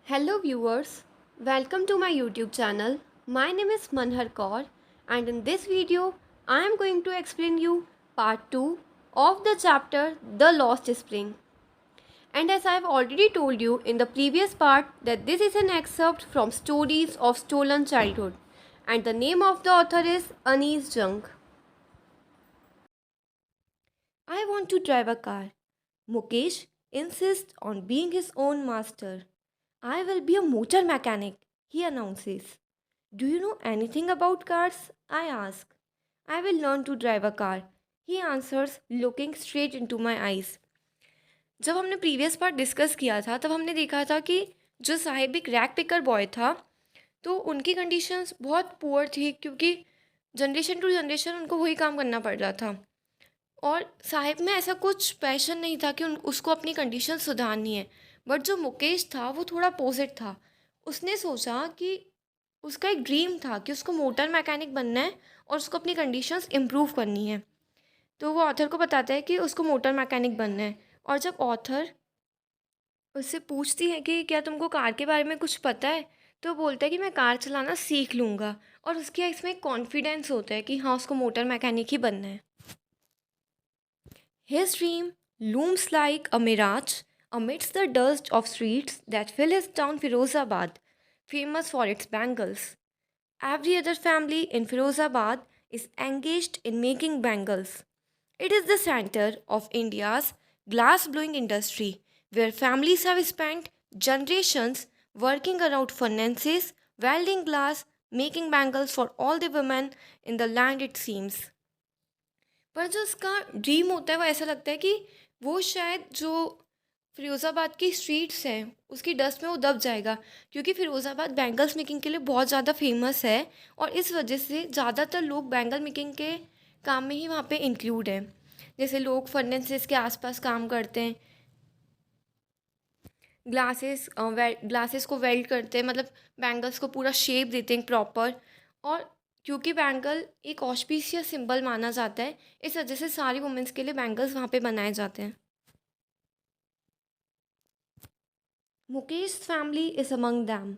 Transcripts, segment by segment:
Hello viewers, welcome to my YouTube channel. My name is Manhar Kaur and in this video I am going to explain you part 2 of the chapter The Lost Spring. And as I have already told you in the previous part that this is an excerpt from Stories of Stolen Childhood and the name of the author is Anees Jung. I want to drive a car. Mukesh insists on being his own master. I will be a motor mechanic, he announces. Do you know anything about cars? I ask. I will learn to drive a car. He answers, looking straight into my eyes. जब हमने previous part discuss किया था तब हमने देखा था कि जो साहिब एक रैक पिकर बॉय था तो उनकी कंडीशंस बहुत पुअर थी क्योंकि जनरेशन टू जनरेशन उनको वही काम करना पड़ रहा था और साहिब में ऐसा कुछ पैशन नहीं था कि उसको अपनी कंडीशन सुधारनी है। बट जो मुकेश था वो थोड़ा अपोजिट था। उसने सोचा कि उसका एक ड्रीम था कि उसको मोटर मैकेनिक बनना है और उसको अपनी कंडीशंस इम्प्रूव करनी है। तो वो ऑथर को बताता है कि उसको मोटर मैकेनिक बनना है और जब ऑथर उससे पूछती है कि क्या तुमको कार के बारे में कुछ पता है, तो बोलता है कि मैं कार चलाना सीख लूँगा और उसके इसमें कॉन्फिडेंस होता है कि हाँ उसको मोटर मैकेनिक ही बनना है। His dream looms like a mirage amidst the dust of streets that fill his town Firozabad, famous for its bangles. Every other family in Firozabad is engaged in making bangles. It is the center of India's glass blowing industry, where families have spent generations working around furnaces, welding glass, making bangles for all the women in the land, it seems. पर जो उसका dream होता है वो ऐसा लगता है कि वो शायद जो फिरोज़ाबाद की स्ट्रीट्स हैं उसकी डस्ट में वो दब जाएगा क्योंकि फिरोज़ाबाद बैंगल्स मेकिंग के लिए बहुत ज़्यादा फेमस है और इस वजह से ज़्यादातर लोग बैंगल मेकिंग के काम में ही वहाँ पे इंक्लूड हैं। जैसे लोग फर्नेसेस के आसपास काम करते हैं, ग्लासेस को वेल्ड करते हैं, मतलब बैंगल्स को पूरा शेप देते हैं प्रॉपर। और क्योंकि बैंगल एक ऑस्पिशियस सिंबल माना जाता है इस वजह से सारी वुमेंस के लिए बैंगल्स वहाँ पे बनाए जाते हैं। Mukesh's family is among them.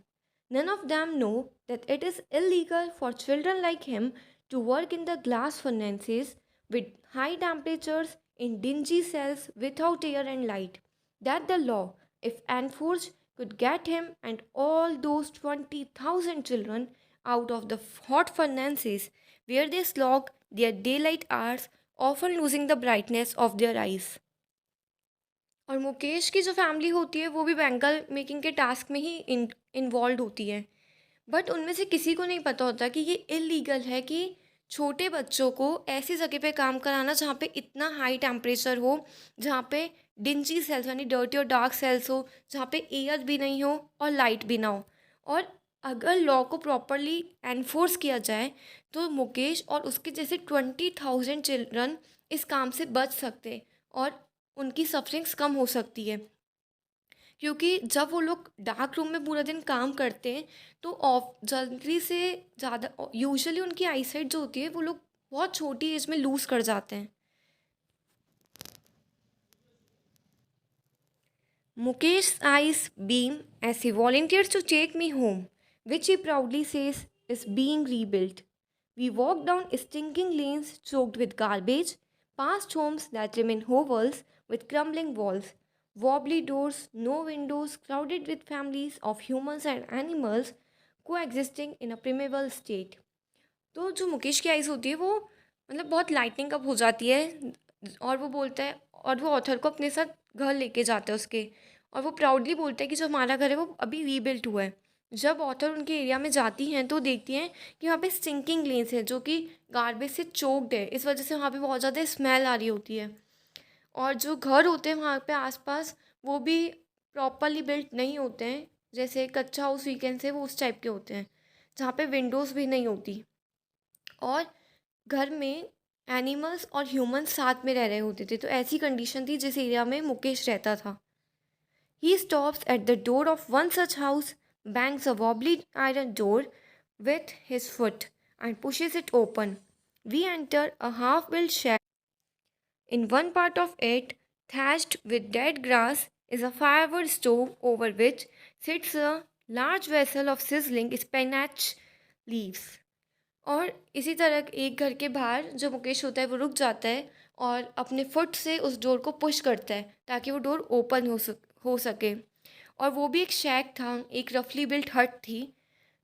None of them know that it is illegal for children like him to work in the glass furnaces with high temperatures in dingy cells without air and light. That the law, if enforced, could get him and all those 20,000 children out of the hot furnaces where they slog their daylight hours, often losing the brightness of their eyes. और मुकेश की जो family होती है वो भी bangle making के task में ही involve होती है। बट उनमें से किसी को नहीं पता होता कि ये इलीगल है कि छोटे बच्चों को ऐसी जगह पे काम कराना जहाँ पे इतना हाई टेम्परेचर हो, जहाँ पे डिंजी सेल्स यानी डर्टी और डार्क सेल्स हो, जहाँ पे एयर भी नहीं हो और लाइट भी ना हो। और अगर लॉ को प्रॉपरली एनफोर्स किया जाए तो मुकेश और उसके जैसे 20,000 चिल्ड्रन इस काम से बच सकते और उनकी सफरिंग्स कम हो सकती है। क्योंकि जब वो लोग डार्क रूम में पूरा दिन काम करते हैं तो ऑफ जल्दी से ज़्यादा यूजुअली उनकी आईसाइट जो होती है वो लोग बहुत छोटी एज में लूज़ कर जाते हैं। Mukesh's eyes beam as he volunteers to take me home, which he proudly says is being rebuilt. We walk down stinking lanes choked with garbage, past homes that remain hovels with crumbling walls, wobbly doors, no windows, crowded with families of humans and animals coexisting in a primeval state. तो जो मुकेश की eyes होती है वो मतलब बहुत lightning up हो जाती है और वो बोलता है और वो ऑथर को अपने साथ घर लेके जाता है उसके, और वो प्राउडली बोलता है कि जो हमारा घर है वो अभी रीबिल्ट हुआ है। जब ऑथर उनके एरिया में जाती हैं तो देखती हैं कि वहाँ पे सिंकिंग लेन्स है जो कि गार्बेज से चोक्ड है, इस वजह से वहाँ पे बहुत ज़्यादा स्मेल आ रही होती है। और जो घर होते हैं वहाँ पे आसपास वो भी प्रॉपरली बिल्ट नहीं होते हैं, जैसे कच्चा हाउस वीकेंड से वो उस टाइप के होते हैं जहाँ पे विंडोज़ भी नहीं होती। और घर में एनिमल्स और ह्यूमंस साथ में रह रहे होते थे, तो ऐसी कंडीशन थी जिस एरिया में मुकेश रहता था। He stops at the door of one such house, bangs a wobbly iron door with his foot and pushes it open. We enter a half built shed. In one part of it, thatched with dead grass, is a firewood stove over which sits a large vessel of sizzling spinach leaves. और इसी तरह एक घर के बाहर जो मुकेश होता है वो रुक जाता है और अपने फुट से उस डोर को पुश करता है ताकि वो डोर ओपन हो सके। और वो भी एक शैक था, एक रफली बिल्ट हट थी,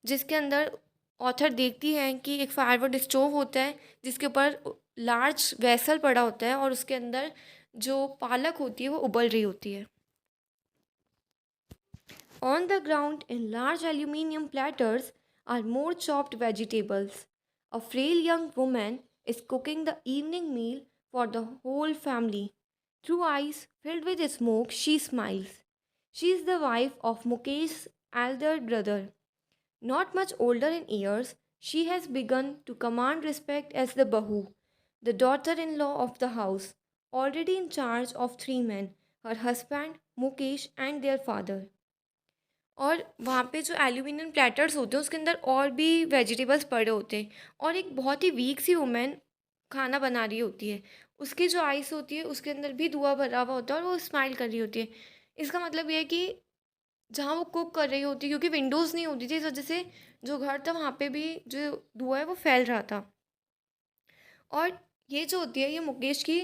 जिसके अंदर ऑथर देखती है कि एक फायरवुड स्टोव होता है जिसके ऊपर लार्ज वेसल पड़ा होता है और उसके अंदर जो पालक होती है वो उबल रही होती है। On the ground, in large aluminium platters, are more chopped vegetables. A frail young woman is cooking the evening meal for the whole family. Through eyes filled with smoke, she smiles. She is the wife of Mukesh's elder brother. Not much older in years, she has begun to command respect as the Bahu, the daughter in law of the house, already in charge of three men, her husband, Mukesh, and their father. और वहाँ पे जो aluminium platters होते हैं उसके अंदर और भी वेजिटेबल्स पड़े होते हैं और एक बहुत ही वीक सी वुमेन खाना बना रही होती है। उसकी जो आइस होती है उसके अंदर भी धुआं भरा हुआ होता है और वो स्माइल कर रही होती है। इसका मतलब ये है कि जहाँ वो कुक कर रही होती है, क्योंकि विंडोज़ नहीं होती थी, इस वजह से जो घर था वहाँ पे भी जो धुआं है वो फैल रहा था। और ये जो होती है ये मुकेश की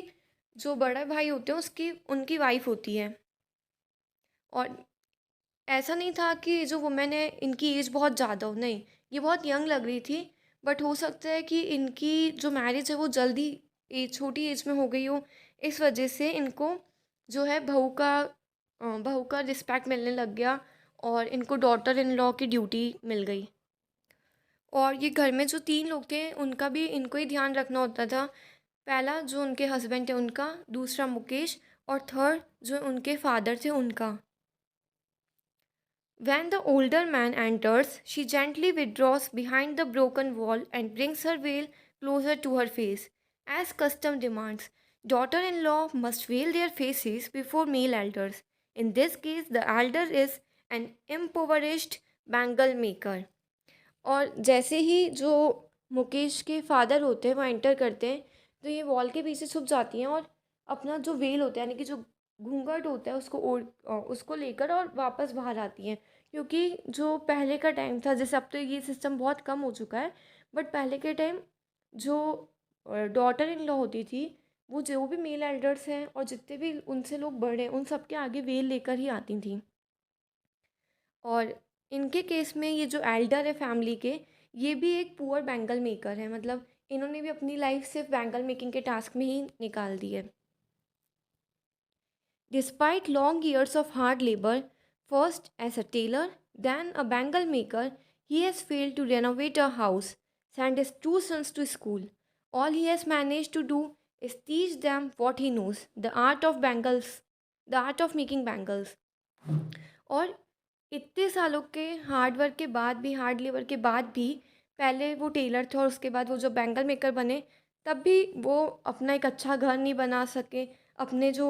जो बड़ा भाई होते हैं उसकी उनकी वाइफ होती है। और ऐसा नहीं था कि जो वुमेन है इनकी एज बहुत ज़्यादा हो, नहीं, ये बहुत यंग लग रही थी। बट हो सकता है कि इनकी जो मैरिज है वो जल्दी एज छोटी एज में हो गई हो, इस वजह से इनको जो है बहू का रिस्पेक्ट मिलने लग गया और इनको डॉटर इन लॉ की ड्यूटी मिल गई। और ये घर में जो तीन लोग थे उनका भी इनको ही ध्यान रखना होता था। पहला जो उनके हस्बैंड थे उनका, दूसरा मुकेश, और थर्ड जो उनके फादर थे उनका। When the older man enters, she gently withdraws behind the broken wall and brings her veil closer to her face. As custom demands, daughter in law must veil their faces before male elders. In this case, the elder is an impoverished bangle maker. और जैसे ही जो मुकेश के father होते हैं वो enter करते हैं तो ये वॉल के पीछे छुप जाती हैं और अपना जो वेल होता है यानी कि जो घूंघट होता है उसको उसको लेकर और वापस बाहर आती हैं। क्योंकि जो पहले का टाइम था, जैसे अब तो ये सिस्टम बहुत कम हो चुका है, बट पहले के टाइम जो डॉटर इन लॉ होती थी वो जो भी मेल एल्डर्स हैं और जितने भी उनसे लोग बड़े हैं उन सबके आगे वेल लेकर ही आती थी। और इनके केस में ये जो एल्डर है फैमिली के, ये भी एक पुअर बैंगल मेकर है, मतलब इन्होंने भी अपनी लाइफ सिर्फ बैंगल मेकिंग के टास्क में ही निकाल दी है। Despite long years of hard labour, first as a tailor then a bangle maker, he has failed to renovate a house, send his two sons to school. All he has managed to do is teach them what he knows, the art of making bangles. और इतने सालों के hard work के बाद भी, hard labour के बाद भी, पहले वो टेलर थे और उसके बाद वो जो बैंगल मेकर बने, तब भी वो अपना एक अच्छा घर नहीं बना सके। अपने जो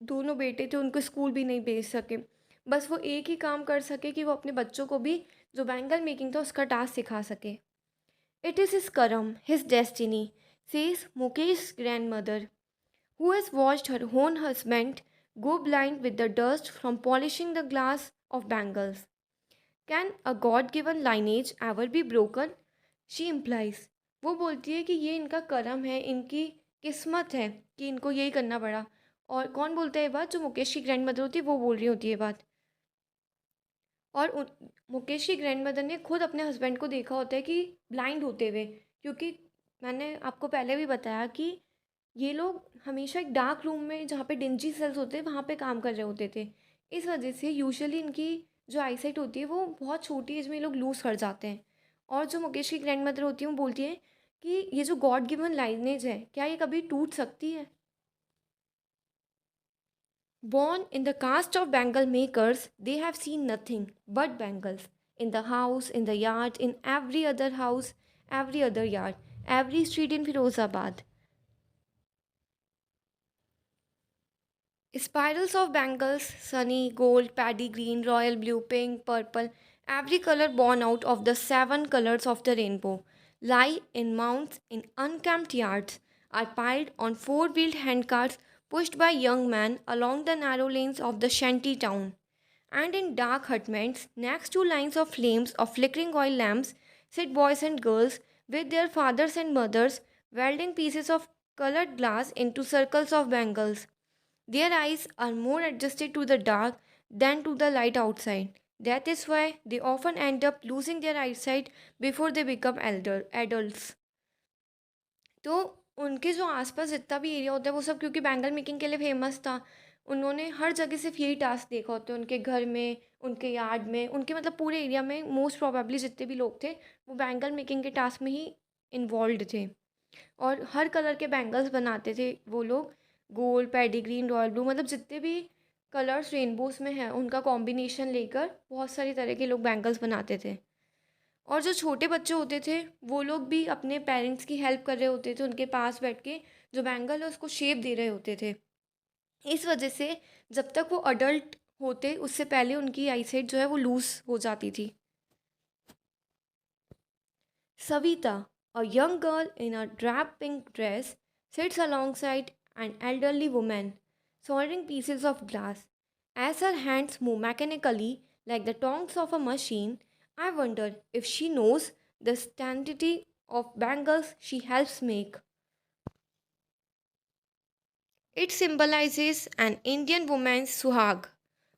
दोनों बेटे थे उनको स्कूल भी नहीं भेज सके। बस वो एक ही काम कर सके कि वो अपने बच्चों को भी जो बैंगल मेकिंग था उसका टास्क सिखा सके। इट इज़ हिज करम, his destiny, says Mukesh grand mother, who has watched her own husband go blind with the dust from polishing the glass of bangles. Can a God given lineage ever be broken? She implies. वो बोलती है कि ये इनका करम है, इनकी किस्मत है कि इनको यही करना पड़ा। और कौन बोलता है ये बात? जो मुकेश की ग्रैंड मदर होती है वो बोल रही होती है ये बात। और मुकेश की ग्रैंड मदर ने खुद अपने हस्बैंड को देखा होता है कि ब्लाइंड होते हुए, क्योंकि मैंने आपको पहले भी बताया कि ये लोग हमेशा एक डार्क रूम में जहाँ पे डिंजी सेल्स होते हैं वहाँ पे काम कर रहे होते थे। इस वजह से यूजुअली इनकी जो आईसाइट होती है वो बहुत छोटी एज में ये लोग लूज़ कर जाते हैं। और जो मुकेश की ग्रैंड मदर होती है वो बोलती है कि ये जो गॉड गिवन लाइनेज है क्या ये कभी टूट सकती है? Born in the caste of bangle makers, they have seen nothing but bangles. In the house, in the yard, in every other house, every other yard, every street in Firozabad. Spirals of bangles, sunny, gold, paddy green, royal blue, pink, purple, every color born out of the seven colors of the rainbow, lie in mounds in unkempt yards, are piled on four-wheeled handcarts pushed by young men along the narrow lanes of the shanty town. And in dark hutments, next to lines of flames of flickering oil lamps, sit boys and girls with their fathers and mothers, welding pieces of colored glass into circles of bangles. Their eyes are more adjusted to the dark than to the light outside. That is why they often end up losing their eyesight before they become adults. तो उनके जो आसपास जितना भी area होता है वो सब क्योंकि बैंगल मेकिंग के लिए फेमस था, उन्होंने हर जगह सिर्फ यही टास्क देखा होता है उनके घर में, उनके यार्ड में, उनके मतलब पूरे एरिया में मोस्ट प्रोबेबली जितने भी लोग थे वो बैंगल मेकिंग के टास्क में ही इन्वॉल्व थे। और हर कलर के बैंगल्स बनाते थे वो लोग, गोल्ड, पेडिग्रीन, रॉयल ब्लू, मतलब जितने भी कलर्स रेनबोज में हैं उनका कॉम्बिनेशन लेकर बहुत सारी तरह के लोग बैंगल्स बनाते थे। और जो छोटे बच्चे होते थे वो लोग भी अपने पेरेंट्स की हेल्प कर रहे होते थे, उनके पास बैठ के जो बैंगल है उसको शेप दे रहे होते थे। इस वजह से जब तक वो अडल्ट होते उससे पहले उनकी आईसाइट जो है वो लूज हो जाती थी। Savita, a young girl in a drab pink dress, sits alongside an elderly woman, soldering pieces of glass. As her hands move mechanically like the tongs of a machine, I wonder if she knows the quantity of bangles she helps make. It symbolizes an Indian woman's suhag,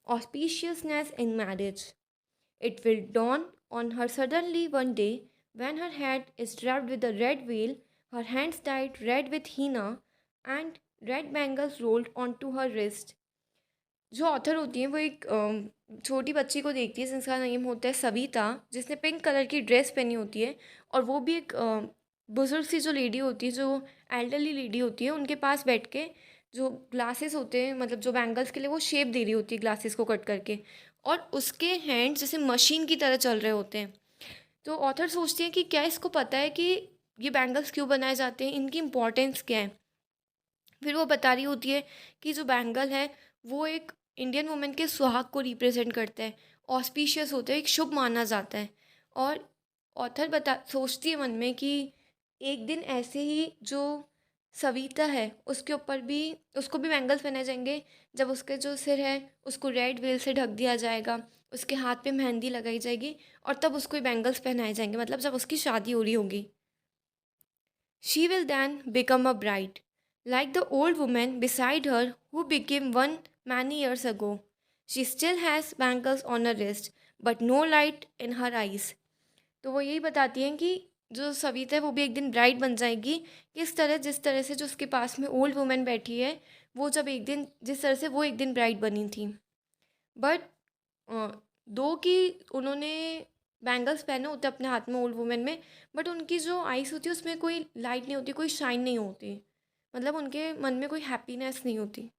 auspiciousness in marriage. It will dawn on her suddenly one day when her head is wrapped with a red veil, her hands dyed red with henna, and red bangles rolled onto her wrist. जो author होती हैं वो एक छोटी बच्ची को देखती है जिसका नेम होता है सविता, जिसने पिंक कलर की ड्रेस पहनी होती है, और वो भी एक बुज़ुर्ग सी जो लेडी होती है, जो एल्डरली लेडी होती है, उनके पास बैठ के जो ग्लासेस होते हैं, मतलब जो बैंगल्स के लिए वो शेप दे रही होती है ग्लासेस को कट करके, और उसके हैंड्स जैसे मशीन की तरह चल रहे होते हैं। तो ऑथर सोचती है कि क्या इसको पता है कि ये बैंगल्स क्यों बनाए जाते हैं, इनकी इम्पोर्टेंस क्या है। फिर वो बता रही होती है कि जो बैंगल है वो एक इंडियन वुमेन के सुहाग को रिप्रेजेंट करता है, ऑस्पिशियस होता है, एक शुभ माना जाता है। और ऑथर बता सोचती है मन में कि एक दिन ऐसे ही जो सविता है उसके ऊपर भी, उसको भी बैंगल्स पहनाए जाएंगे, जब उसके जो सिर है उसको रेड वेल से ढक दिया जाएगा, उसके हाथ पे मेहंदी लगाई जाएगी, और तब उसको ये बैंगल्स पहनाए जाएंगे, मतलब जब उसकी शादी हो रही होगी। She will then become a bride, like the old woman beside her who became one many years ago. She still has bangles on her wrist, but no light in her eyes. तो वो यही बताती हैं कि जो सविता है वो भी एक दिन ब्राइड बन जाएगी, किस तरह जिस तरह से जो उसके पास में ओल्ड वुमेन बैठी है, वो जब एक दिन जिस तरह से वो एक दिन ब्राइड बनी थी। बट दो कि उन्होंने बैंगल्स पहने होते अपने हाथ में ओल्ड वुमेन में, बट उनकी जो आइज़ होती है उसमें कोई लाइट नहीं होती, कोई शाइन नहीं होती, मतलब उनके मन में कोई हैप्पीनेस नहीं होती।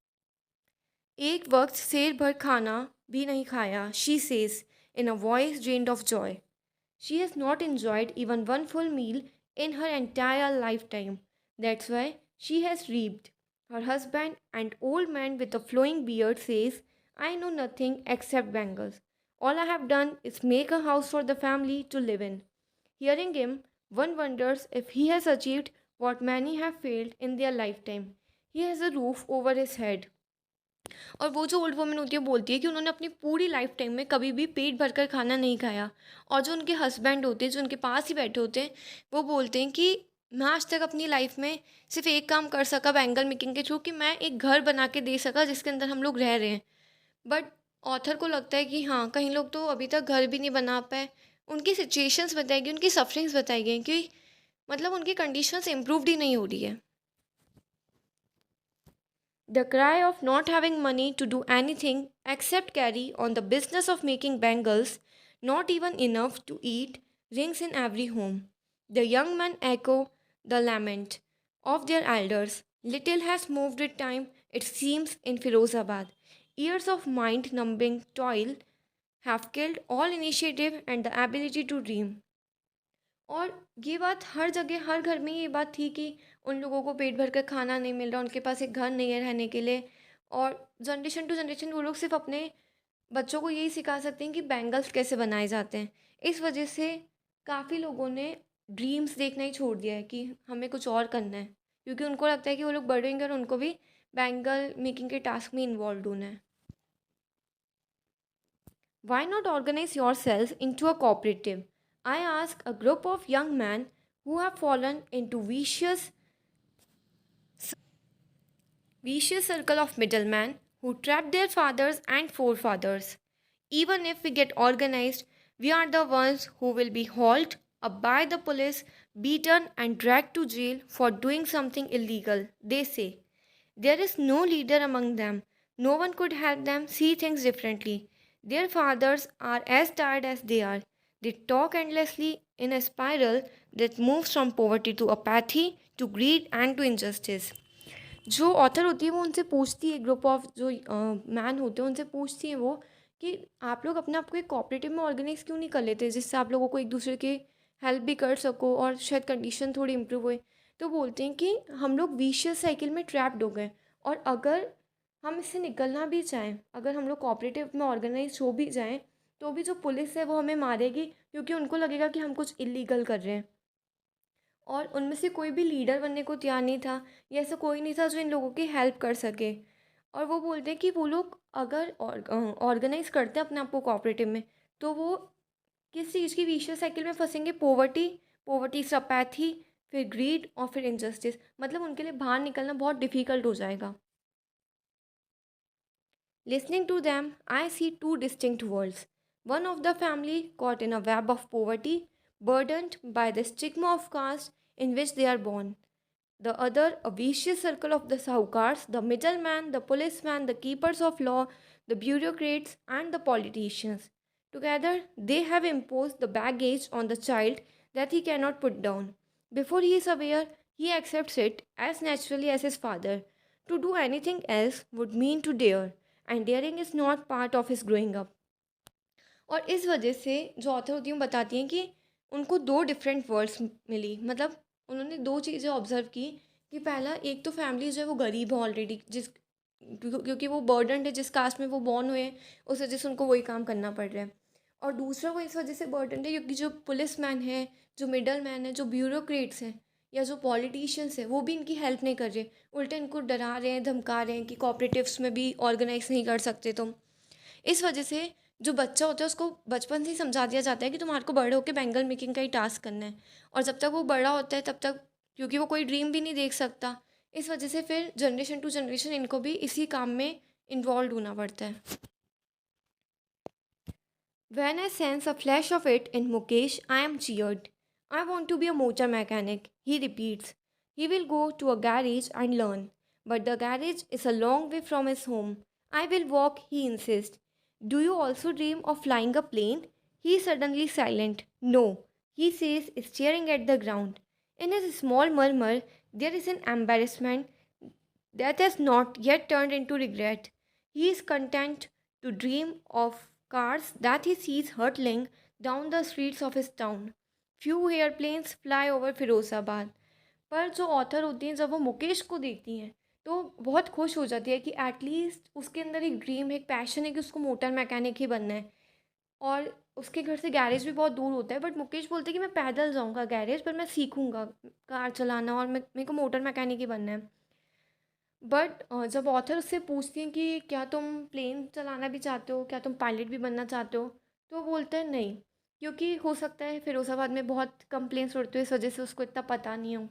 एक वक्त शेर भर खाना भी नहीं खाया, she says in a voice drained of Joy. She has not enjoyed even one full meal in her entire lifetime. That's why she has reaped. Her husband, an old man with a flowing beard, says, I know nothing except bangles. All I have done is make a house for the family to live in. Hearing him, one wonders if he has achieved what many have failed in their lifetime. He has a roof over his head. और वो जो old woman होती है बोलती है कि उन्होंने अपनी पूरी लाइफ टाइम में कभी भी पेट भरकर खाना नहीं खाया। और जो उनके हस्बैंड होते हैं जो उनके पास ही बैठे होते हैं वो बोलते हैं कि मैं आज तक अपनी लाइफ में सिर्फ एक काम कर सका बैंगल मेकिंग के थ्रू, कि मैं एक घर बना के दे सका जिसके अंदर हम लोग रह रहे हैं। बट ऑथर को लगता है कि हाँ, कहीं लोग तो अभी तक घर भी नहीं बना पाए। उनकी सिचुएशंस बताई गई, उनकी सफरिंग्स बताई गई कि मतलब उनकी कंडीशंस इम्प्रूवड ही नहीं हो रही है। The cry of not having money to do anything except carry on the business of making bangles, not even enough to eat, rings in every home. The young men echo the lament of their elders. Little has moved with time, it seems, in Firozabad. Years of mind numbing toil have killed all initiative and the ability to dream. और ये बात हर जगह हर घर में ये बात थी कि उन लोगों को पेट भर कर खाना नहीं मिल रहा, उनके पास एक घर नहीं है रहने के लिए। और जनरेशन टू जनरेशन वो लोग सिर्फ अपने बच्चों को यही सिखा सकते हैं कि बैंगल्स कैसे बनाए जाते हैं। इस वजह से काफ़ी लोगों ने ड्रीम्स देखना ही छोड़ दिया है कि हमें कुछ और करना है, क्योंकि उनको लगता है कि वो लोग बड़े होंगे और उनको भी बैंगल मेकिंग के टास्क में इन्वॉल्व होना है। Why not organize yourselves into a cooperative? I ask a group of young men who have fallen into vicious circle of middlemen who trap their fathers and forefathers. Even if we get organized, we are the ones who will be hauled up by the police, beaten, and dragged to jail for doing something illegal, they say. There is no leader among them. No one could help them see things differently. Their fathers are as tired as they are. They talk endlessly in a spiral that moves from poverty to apathy, to greed, and to injustice. जो author होती है वो उनसे पूछती है, group of जो man होते हैं उनसे पूछती हैं वो कि आप लोग अपने आप को एक कोऑपरेटिव में ऑर्गेनाइज क्यों नहीं कर लेते जिससे आप लोगों को एक दूसरे के हेल्प भी कर सको और शायद कंडीशन थोड़ी इम्प्रूव होए। तो बोलते हैं कि हम लोग विशियस साइकिल में ट्रैप्ड हो गए, और अगर हम इससे निकलना भी चाहें, अगर हम लोग कोऑपरेटिव में ऑर्गेनाइज हो भी जाएं, तो भी जो पुलिस है वो हमें मारेगी, क्योंकि उनको लगेगा कि हम कुछ इलीगल कर रहे हैं। और उनमें से कोई भी लीडर बनने को तैयार नहीं था, या ऐसा कोई नहीं था जो इन लोगों की हेल्प कर सके। और वो बोलते हैं कि वो लोग अगर ऑर्गेनाइज करते हैं अपने आप को कोऑपरेटिव में, तो वो किस चीज़ की विशियस साइकिल में फंसेंगे? पोवर्टी, पोवर्टी से अपैथी, फिर ग्रीड और फिर इनजस्टिस। मतलब उनके लिए बाहर निकलना बहुत डिफ़िकल्ट हो जाएगा। Listening to them, I see two distinct worlds. One of the family caught in a web of poverty, burdened by the stigma of caste in which they are born. The other, a vicious circle of the Sahukars, the middleman, the policeman, the keepers of law, the bureaucrats, and the politicians. Together, they have imposed the baggage on the child that he cannot put down. Before he is aware, he accepts it as naturally as his father. To do anything else would mean to dare, and daring is not part of his growing up. और इस वजह से जो author होती हैं वो बताती हैं कि उनको दो डिफरेंट वर्ड्स मिली। मतलब उन्होंने दो चीज़ें ऑब्जर्व की कि पहला, एक तो फैमिली जो है वो गरीब है ऑलरेडी, क्योंकि वो बर्डनड है, जिस कास्ट में वो बॉर्न हुए हैं उस वजह से उनको वही काम करना पड़ रहा है। और दूसरा, वो इस वजह से बर्डनड है क्योंकि जो पुलिस मैन है, जो मिडल मैन है, जो ब्यूरोक्रेट्स हैं या जो पॉलिटिशियंस हैं, वो भी इनकी हेल्प नहीं कर रहे, उल्टे इनको डरा रहे हैं, धमका रहे हैं कि कॉपरेटिव्स में भी ऑर्गेनाइज नहीं कर सकते तुम। इस वजह से जो बच्चा होता है उसको बचपन से ही समझा दिया जाता है कि तुम्हारे को बड़े होकर बैंगल मेकिंग का ही टास्क करना है। और जब तक वो बड़ा होता है तब तक, क्योंकि वो कोई ड्रीम भी नहीं देख सकता, इस वजह से फिर जनरेशन टू जनरेशन इनको भी इसी काम में इन्वॉल्व होना पड़ता है। When I sense a flash of it in Mukesh, I am cheered. I want to be a motor mechanic, he repeats. He will go to a garage and learn. But the garage is a long way from his home. I will walk, he insists. Do you also dream of flying a plane? He is suddenly silent. No, he says, staring at the ground. In his small murmur, there is an embarrassment that has not yet turned into regret. He is content to dream of cars that he sees hurtling down the streets of his town. Few airplanes fly over Firozabad. पर जो author होती हैं जब वो मुकेश को देखती हैं तो बहुत खुश हो जाती है कि एटलीस्ट उसके अंदर एक ड्रीम है, एक पैशन है कि उसको मोटर मैकेनिक ही बनना है। और उसके घर से गैरेज भी बहुत दूर होता है, बट मुकेश बोलते हैं कि मैं पैदल जाऊंगा गैरेज, पर मैं सीखूंगा कार चलाना और मेरे को मोटर मैकेनिक ही बनना है। बट जब ऑथर उससे पूछती हैं कि क्या तुम प्लेन चलाना भी चाहते हो, क्या तुम पायलट भी बनना चाहते हो, तो वो बोलता है नहीं, क्योंकि हो सकता है फिरोजाबाद में बहुत कम प्लेन्स उड़ते हो, इस वजह से उसको इतना पता नहीं हो।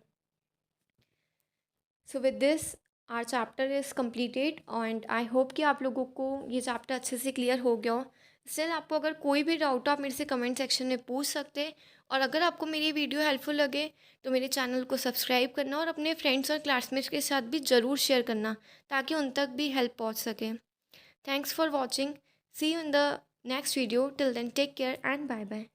So with this our chapter is completed, and I hope कि आप लोगों को ये चैप्टर अच्छे से क्लियर हो गया हो। स्टिल आपको अगर कोई भी डाउट हो आप मेरे से कमेंट सेक्शन में पूछ सकते हैं। और अगर आपको मेरी वीडियो हेल्पफुल लगे तो मेरे चैनल को सब्सक्राइब करना और अपने फ्रेंड्स और क्लासमेट्स के साथ भी ज़रूर शेयर करना, ताकि उन तक भी हेल्प पहुंच सके। Thanks for watching, see you in the next video, till then take care and bye bye.